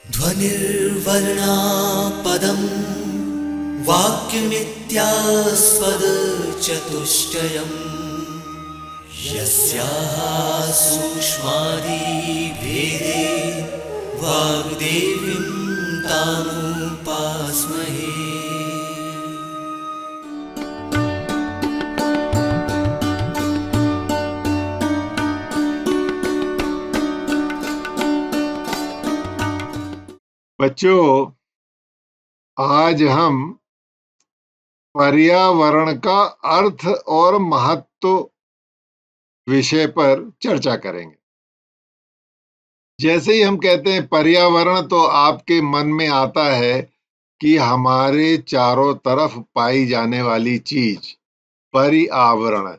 ध्वनिर्वर्णापदम् वाक्यमित्यास्पदचतुष्टयम् यस्याः सूक्ष्मादिभेदे वाग्देवीं तामुपास्महे। बच्चों, आज हम पर्यावरण का अर्थ और महत्व विषय पर चर्चा करेंगे। जैसे ही हम कहते हैं पर्यावरण, तो आपके मन में आता है कि हमारे चारों तरफ पाई जाने वाली चीज पर्यावरण,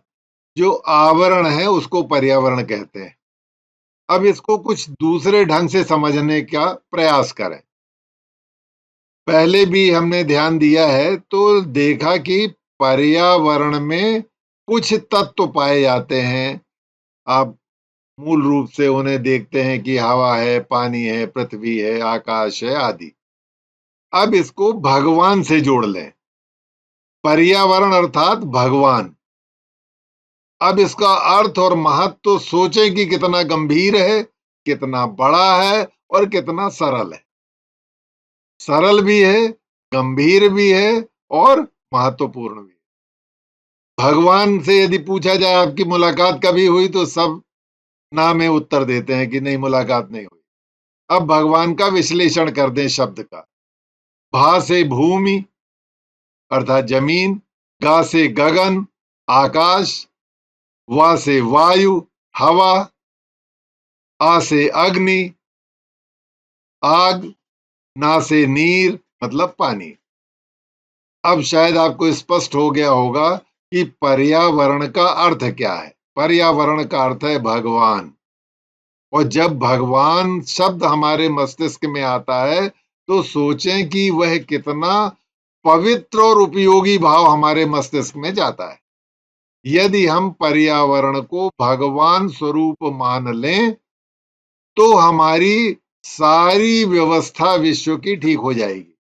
जो आवरण है उसको पर्यावरण कहते हैं। अब इसको कुछ दूसरे ढंग से समझने का प्रयास करें। पहले भी हमने ध्यान दिया है तो देखा कि पर्यावरण में कुछ तत्व पाए जाते हैं। आप मूल रूप से उन्हें देखते हैं कि हवा है, पानी है, पृथ्वी है, आकाश है आदि। अब इसको भगवान से जोड़ लें। पर्यावरण अर्थात भगवान। अब इसका अर्थ और महत्व सोचें कि कितना गंभीर है, कितना बड़ा है और कितना सरल है। सरल भी है, गंभीर भी है और महत्वपूर्ण भी। भगवान से यदि पूछा जाए आपकी मुलाकात कभी हुई, तो सब ना में उत्तर देते हैं कि नहीं, मुलाकात नहीं हुई। अब भगवान का विश्लेषण कर दें शब्द का। भा से भूमि अर्थात जमीन, गा से गगन आकाश, वा से वायु हवा, आ से अग्नि आग, ना से नीर मतलब पानी। अब शायद आपको स्पष्ट हो गया होगा कि पर्यावरण का अर्थ क्या है। पर्यावरण का अर्थ है भगवान। और जब भगवान शब्द हमारे मस्तिष्क में आता है तो सोचें कि वह कितना पवित्र और उपयोगी भाव हमारे मस्तिष्क में जाता है। यदि हम पर्यावरण को भगवान स्वरूप मान लें तो हमारी सारी व्यवस्था विश्व की ठीक हो जाएगी।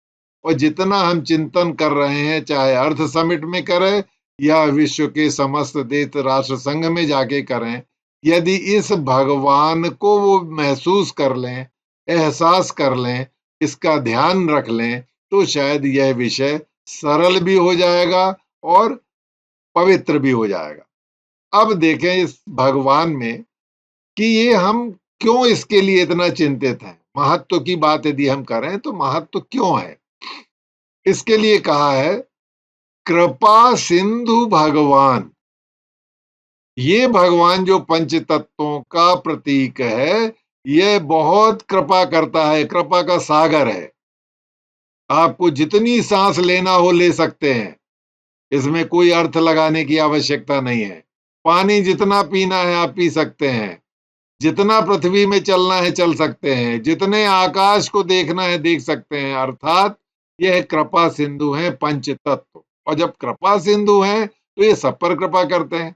और जितना हम चिंतन कर रहे हैं, चाहे अर्थ समिट में करें या विश्व के समस्त देश राष्ट्र संघ में जाके करें, यदि इस भगवान को वो महसूस कर लें, एहसास कर लें, इसका ध्यान रख लें, तो शायद यह विषय सरल भी हो जाएगा और पवित्र भी हो जाएगा। अब देखें इस भगवान में कि ये हम क्यों इसके लिए इतना चिंतित हैं। महत्व की बात यदि हम करें तो महत्व क्यों है, इसके लिए कहा है कृपा सिंधु भगवान। ये भगवान जो पंच तत्वों का प्रतीक है, यह बहुत कृपा करता है, कृपा का सागर है। आपको जितनी सांस लेना हो ले सकते हैं, इसमें कोई अर्थ लगाने की आवश्यकता नहीं है। पानी जितना पीना है आप पी सकते हैं, जितना पृथ्वी में चलना है चल सकते हैं, जितने आकाश को देखना है देख सकते हैं। अर्थात यह कृपा सिंधु है पंच तत्व। और जब कृपा सिंधु है तो ये सब पर कृपा करते हैं।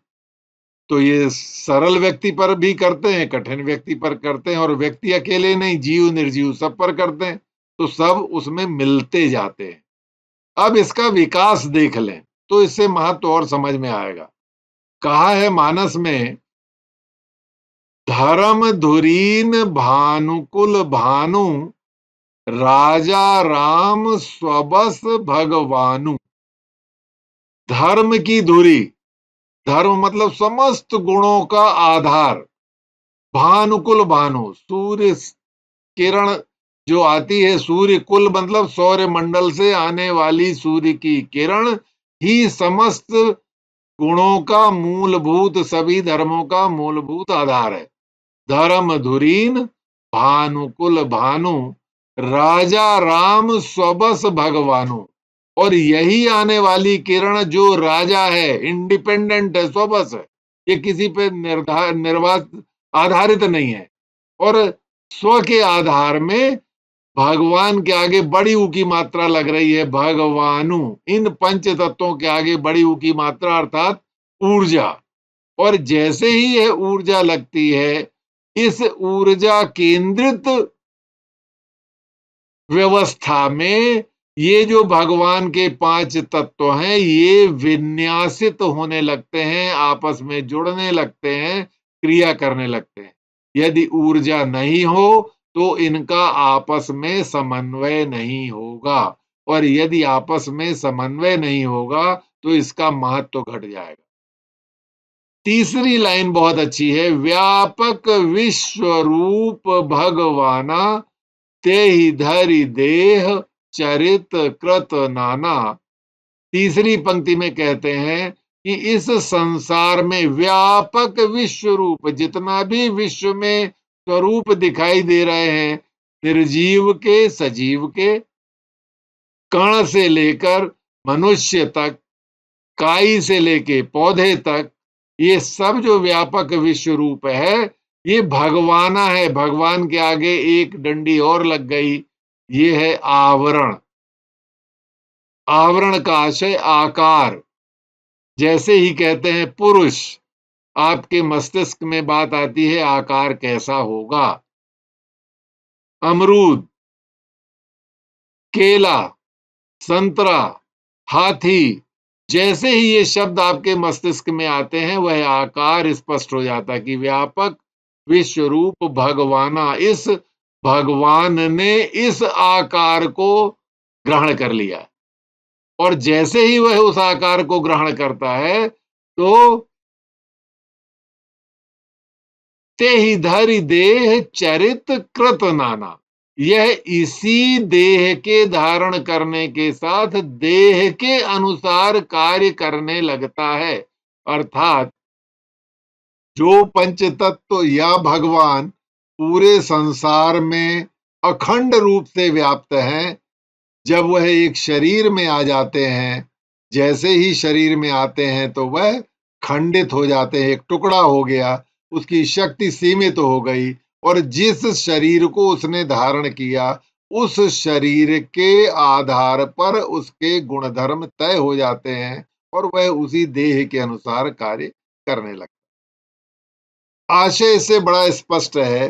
तो ये सरल व्यक्ति पर भी करते हैं, कठिन व्यक्ति पर करते हैं, और व्यक्ति अकेले नहीं, जीव निर्जीव सब पर करते हैं। तो सब उसमें मिलते जाते हैं। अब इसका विकास देख लें तो इससे महत्व और समझ में आएगा। कहा है मानस में, धर्म धुरीन भानुकुल भानु राजा राम स्वबस भगवानु। धर्म की धुरी, धर्म मतलब समस्त गुणों का आधार। भानुकुल भानु, सूर्य किरण जो आती है, सूर्य कुल मतलब सौर्य मंडल से आने वाली सूर्य की किरण ही समस्त गुणों का मूलभूत, सभी धर्मों का मूलभूत आधार है। धर्म धुरीन भानुकुल भानु राजा राम स्वबस भगवानु। और यही आने वाली किरण जो राजा है, इंडिपेंडेंट है, स्वबस है, ये किसी पे निर्वात आधारित नहीं है। और स्व के आधार में भगवान के आगे बड़ी ऊ की मात्रा लग रही है, भगवानु। इन पंच तत्वों के आगे बड़ी ऊ की मात्रा अर्थात ऊर्जा। और जैसे ही यह ऊर्जा लगती है, इस ऊर्जा केंद्रित व्यवस्था में ये जो भगवान के 5 तत्व हैं, ये विन्यासित होने लगते हैं, आपस में जुड़ने लगते हैं, क्रिया करने लगते हैं। यदि ऊर्जा नहीं हो तो इनका आपस में समन्वय नहीं होगा, और यदि आपस में समन्वय नहीं होगा तो इसका महत्व घट जाएगा। तीसरी लाइन बहुत अच्छी है, व्यापक विश्वरूप भगवाना ते ही धरि देह चरित कृत नाना। तीसरी पंक्ति में कहते हैं कि इस संसार में व्यापक विश्व रूप, जितना भी विश्व में स्वरूप दिखाई दे रहे हैं, निर्जीव के, सजीव के, कण से लेकर मनुष्य तक, काई से लेके पौधे तक, ये सब जो व्यापक विश्व रूप है, ये भगवाना है। भगवान के आगे एक डंडी और लग गई, ये है आवरण। आवरण का आशय आकार। जैसे ही कहते हैं पुरुष, आपके मस्तिष्क में बात आती है आकार कैसा होगा। अमरूद, केला, संतरा, हाथी, जैसे ही ये शब्द आपके मस्तिष्क में आते हैं वह आकार स्पष्ट हो जाता है कि व्यापक विश्व रूप भगवाना, इस भगवान ने इस आकार को ग्रहण कर लिया। और जैसे ही वह उस आकार को ग्रहण करता है तो ते ही धरि देह चरित कृत नाना, यह इसी देह के धारण करने के साथ देह के अनुसार कार्य करने लगता है। अर्थात जो पंच तत्व या भगवान पूरे संसार में अखंड रूप से व्याप्त हैं, जब वह एक शरीर में आ जाते हैं, जैसे ही शरीर में आते हैं तो वह खंडित हो जाते हैं, एक टुकड़ा हो गया, उसकी शक्ति सीमित हो गई, और जिस शरीर को उसने धारण किया उस शरीर के आधार पर उसके गुणधर्म तय हो जाते हैं और वह उसी देह के अनुसार कार्य करने लगता है। आशय इससे बड़ा स्पष्ट है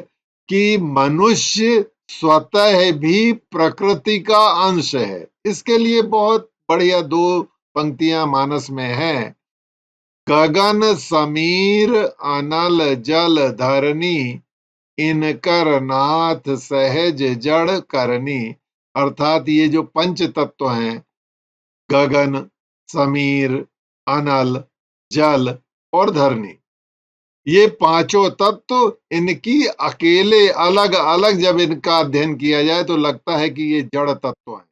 कि मनुष्य स्वतः भी प्रकृति का अंश है। इसके लिए बहुत बढ़िया 2 पंक्तियां मानस में हैं। गगन समीर अनल जल धरनी, इनकर नाथ सहज जड़ करनी। अर्थात ये जो पंच तत्व हैं, गगन, समीर, अनल, जल और धरनी, ये पांचों तत्व, इनकी अकेले अलग अलग जब इनका अध्ययन किया जाए तो लगता है कि ये जड़ तत्व हैं,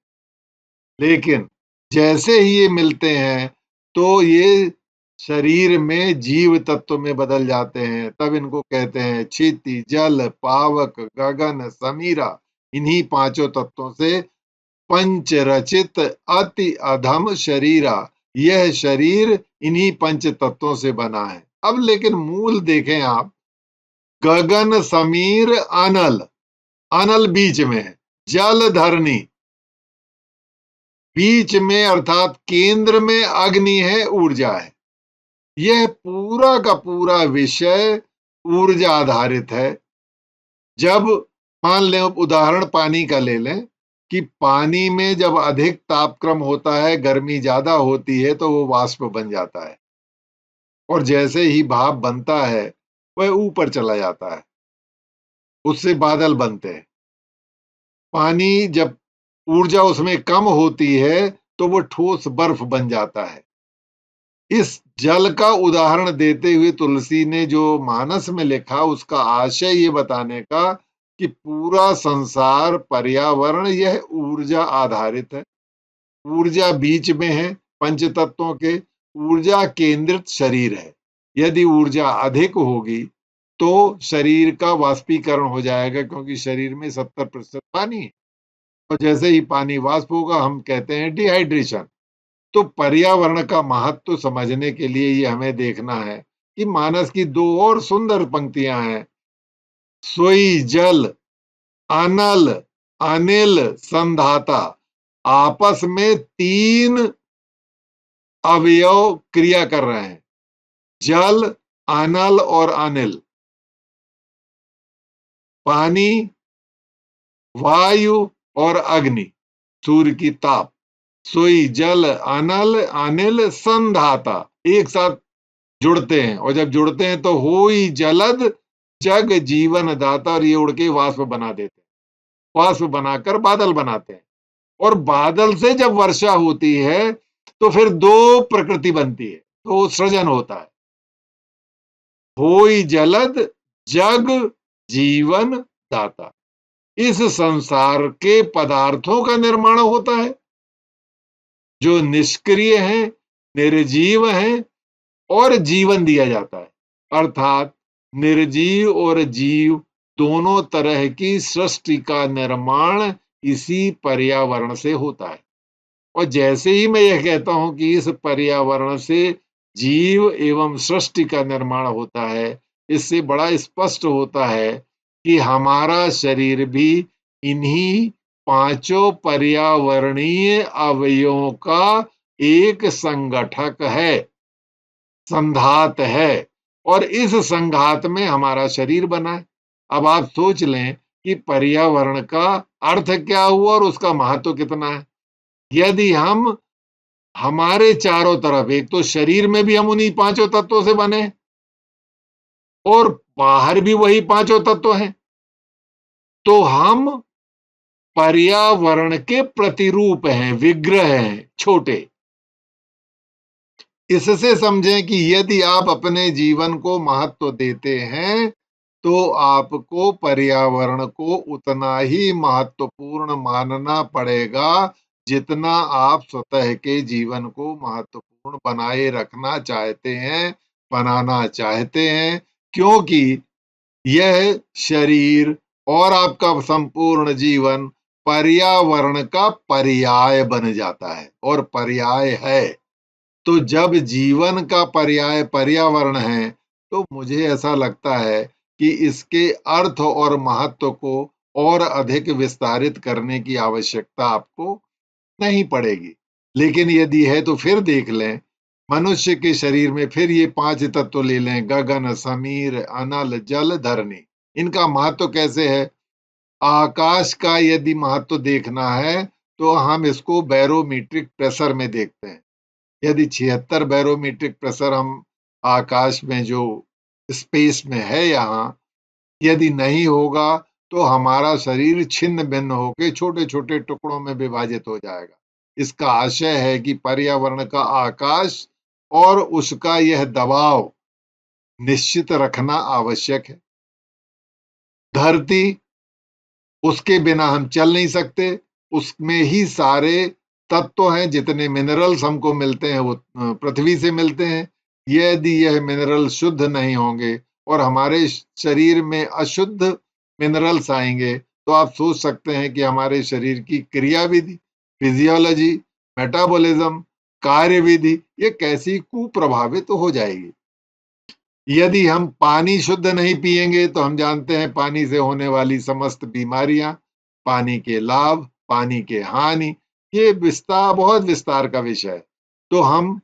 लेकिन जैसे ही ये मिलते हैं तो ये शरीर में जीव तत्व में बदल जाते हैं। तब इनको कहते हैं क्षिति, जल, पावक, गगन, समीरा। इन्हीं पांचों तत्वों से पंच रचित अति अधम शरीरा, यह शरीर इन्हीं पंच तत्वों से बना है। अब लेकिन मूल देखें आप, गगन समीर अनल, अनल बीच में है, जल धरनी बीच में, अर्थात केंद्र में अग्नि है, ऊर्जा है। यह पूरा का पूरा विषय ऊर्जा आधारित है। जब मान लें, उदाहरण पानी का ले लें कि पानी में जब अधिक तापक्रम होता है, गर्मी ज्यादा होती है तो वो वाष्प बन जाता है, और जैसे ही भाप बनता है वह ऊपर चला जाता है, उससे बादल बनते हैं। पानी जब ऊर्जा उसमें कम होती है तो वो ठोस बर्फ बन जाता है। इस जल का उदाहरण देते हुए तुलसी ने जो मानस में लिखा, उसका आशय ये बताने का कि पूरा संसार, पर्यावरण, यह ऊर्जा आधारित है। ऊर्जा बीच में है पंच तत्वों के, ऊर्जा केंद्रित शरीर है। यदि ऊर्जा अधिक होगी तो शरीर का वाष्पीकरण हो जाएगा, क्योंकि शरीर में 70% पानी है, और जैसे ही पानी वाष्प होगा हम कहते हैं डिहाइड्रेशन। तो पर्यावरण का महत्व समझने के लिए ये हमें देखना है कि मानस की 2 और सुंदर पंक्तियां हैं। सोई जल अनल अनिल संधाता, आपस में 3 अवयव क्रिया कर रहे हैं, जल, अनल और अनिल। पानी, वायु और अग्नि, सूर्य की ताप, सोई जल अनल अनिल संधाता, एक साथ जुड़ते हैं, और जब जुड़ते हैं तो होई जलद जग जीवन दाता, और ये उड़ के वाष्प बना देते हैं, वाष्प बनाकर बादल बनाते हैं, और बादल से जब वर्षा होती है तो फिर दो प्रकृति बनती है, तो सृजन होता है। होई जलद जग जीवन दाता, इस संसार के पदार्थों का निर्माण होता है जो निष्क्रिय हैं, निर्जीव हैं, और जीवन दिया जाता है। अर्थात निर्जीव और जीव दोनों तरह की सृष्टि का निर्माण इसी पर्यावरण से होता है। और जैसे ही मैं यह कहता हूं कि इस पर्यावरण से जीव एवं सृष्टि का निर्माण होता है, इससे बड़ा स्पष्ट होता है कि हमारा शरीर भी इन्हीं पांचों पर्यावरणीय अवयवों का एक संगठक है, संघात है, और इस संघात में हमारा शरीर बना है। अब आप सोच लें कि पर्यावरण का अर्थ क्या हुआ और उसका महत्व कितना है। यदि हम हमारे चारों तरफ, एक तो शरीर में भी हम उन्हीं पांचों तत्वों से बने और बाहर भी वही पांचों तत्व हैं, तो हम पर्यावरण के प्रतिरूप हैं, विग्रह हैं, छोटे। इससे समझें कि यदि आप अपने जीवन को महत्व देते हैं तो आपको पर्यावरण को उतना ही महत्वपूर्ण मानना पड़ेगा जितना आप स्वतः के जीवन को महत्वपूर्ण बनाए रखना चाहते हैं, बनाना चाहते हैं, क्योंकि यह शरीर और आपका संपूर्ण जीवन पर्यावरण का पर्याय बन जाता है, और पर्याय है। तो जब जीवन का पर्याय पर्यावरण है तो मुझे ऐसा लगता है कि इसके अर्थ और महत्व को और अधिक विस्तारित करने की आवश्यकता आपको नहीं पड़ेगी। लेकिन यदि है तो फिर देख लें, मनुष्य के शरीर में फिर ये पांच तत्व ले लें, गगन समीर अनल जल धरनी, इनका महत्व कैसे है। आकाश का यदि महत्व देखना है तो हम इसको बैरोमीट्रिक प्रेशर में देखते हैं। यदि 76 बैरोमीट्रिक प्रेशर हम आकाश में जो स्पेस में है यहाँ, यदि नहीं होगा तो हमारा शरीर छिन्न भिन्न होकर छोटे छोटे टुकड़ों में विभाजित हो जाएगा। इसका आशय है कि पर्यावरण का आकाश और उसका यह दबाव निश्चित रखना आवश्यक है। धरती, उसके बिना हम चल नहीं सकते, उसमें ही सारे तत्व हैं, जितने मिनरल्स हमको मिलते हैं वो पृथ्वी से मिलते हैं। यदि यह मिनरल शुद्ध नहीं होंगे और हमारे शरीर में अशुद्ध मिनरल्स आएंगे तो आप सोच सकते हैं कि हमारे शरीर की क्रियाविधि, फिजियोलॉजी, मेटाबॉलिज्म, कार्यविधि ये कैसी कुप्रभावित हो जाएगी। यदि हम पानी शुद्ध नहीं पिएंगे तो हम जानते हैं पानी से होने वाली समस्त बीमारियां, पानी के लाभ, पानी के हानि, ये बहुत विस्तार का विषय है। तो हम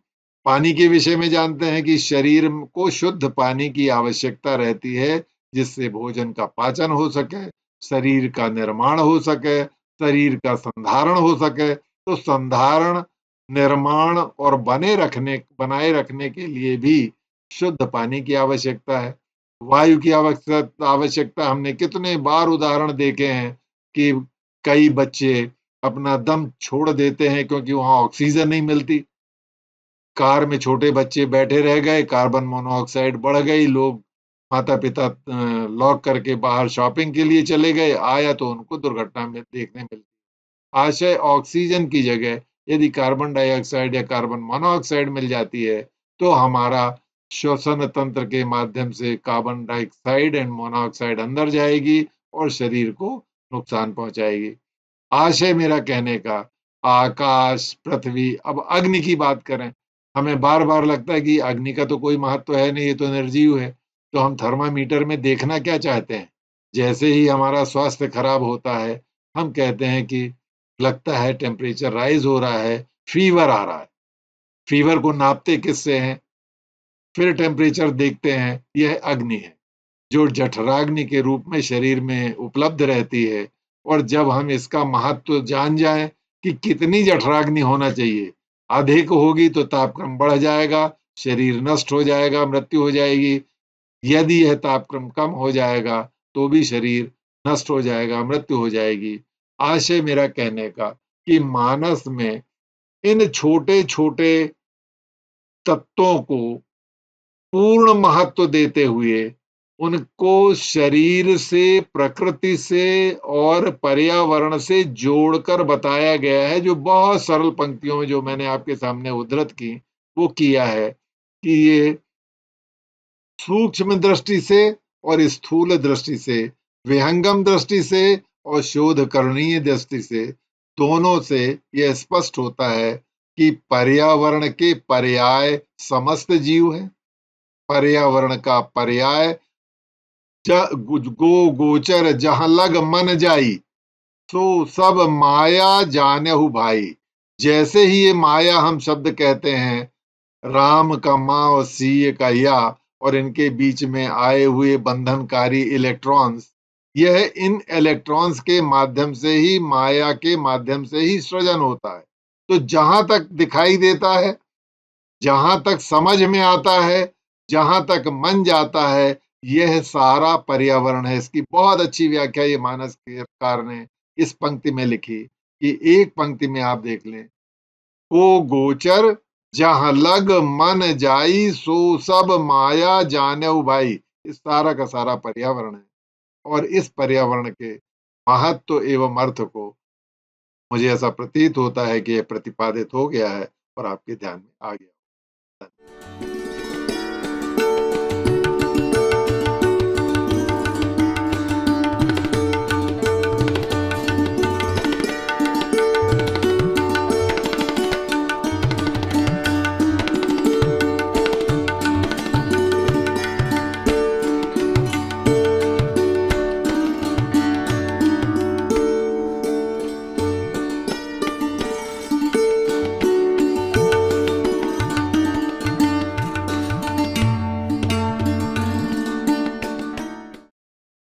पानी के विषय में जानते हैं कि शरीर को शुद्ध पानी की आवश्यकता रहती है, जिससे भोजन का पाचन हो सके, शरीर का निर्माण हो सके, शरीर का संधारण हो सके। तो संधारण, निर्माण और बनाए रखने के लिए भी शुद्ध पानी की आवश्यकता है। वायु की आवश्यकता हमने कितने बार उदाहरण देखे हैं कि कई बच्चे अपना दम छोड़ देते हैं क्योंकि वहां ऑक्सीजन नहीं मिलती। कार में छोटे बच्चे बैठे रह गए, कार्बन मोनोऑक्साइड बढ़ गई, लोग माता पिता लॉक करके बाहर शॉपिंग के लिए चले गए, आया तो उनको दुर्घटना में देखने मिलती। आशय ऑक्सीजन की जगह यदि कार्बन डाइऑक्साइड या कार्बन मोनोऑक्साइड मिल जाती है तो हमारा श्वसन तंत्र के माध्यम से कार्बन डाइऑक्साइड एंड मोनोऑक्साइड अंदर जाएगी और शरीर को नुकसान पहुंचाएगी। आशय मेरा कहने का, आकाश, पृथ्वी, अब अग्नि की बात करें, हमें बार बार लगता है कि अग्नि का तो कोई महत्व है नहीं, ये तो निर्जीव है। तो हम थर्मामीटर में देखना क्या चाहते हैं, जैसे ही हमारा स्वास्थ्य खराब होता है हम कहते हैं कि लगता है टेम्परेचर राइज हो रहा है, फीवर आ रहा है। फीवर को नापते किससे हैं, फिर टेम्परेचर देखते हैं, यह अग्नि है जो जठराग्नि के रूप में शरीर में उपलब्ध रहती है। और जब हम इसका महत्व जान जाएं कि कितनी जठराग्नि होना चाहिए, अधिक होगी तो तापक्रम बढ़ जाएगा, शरीर नष्ट हो जाएगा, मृत्यु हो जाएगी। यदि यह तापक्रम कम हो जाएगा तो भी शरीर नष्ट हो जाएगा, मृत्यु हो जाएगी। आशय मेरा कहने का कि मानस में इन छोटे छोटे तत्वों को पूर्ण महत्व देते हुए उनको शरीर से, प्रकृति से और पर्यावरण से जोड़कर बताया गया है। जो बहुत सरल पंक्तियों में जो मैंने आपके सामने उद्धृत की वो किया है कि ये सूक्ष्म दृष्टि से और स्थूल दृष्टि से, विहंगम दृष्टि से और शोधकरणीय दृष्टि से, दोनों से यह स्पष्ट होता है कि पर्यावरण के पर्याय समस्त जीव है। पर्यावरण का पर्याय गो गोचर जहां लग मन जाई, सो सब माया जानहु भाई। जैसे ही ये माया हम शब्द कहते हैं, राम का माँ और सीए का या, और इनके बीच में आए हुए बंधनकारी इलेक्ट्रॉन्स, यह इन इलेक्ट्रॉन्स के माध्यम से ही, माया के माध्यम से ही सृजन होता है। तो जहां तक दिखाई देता है, जहां तक समझ में आता है, जहां तक मन जाता है, यह सारा पर्यावरण है। इसकी बहुत अच्छी व्याख्या ये मानसकार ने इस पंक्ति में लिखी कि एक पंक्ति में आप देख लें, को गोचर जहां लग मन जाई, सो सब माया जानऊ भाई। इस सारा का सारा पर्यावरण है और इस पर्यावरण के महत्व एवं अर्थ को मुझे ऐसा प्रतीत होता है कि यह प्रतिपादित हो गया है और आपके ध्यान में आ गया।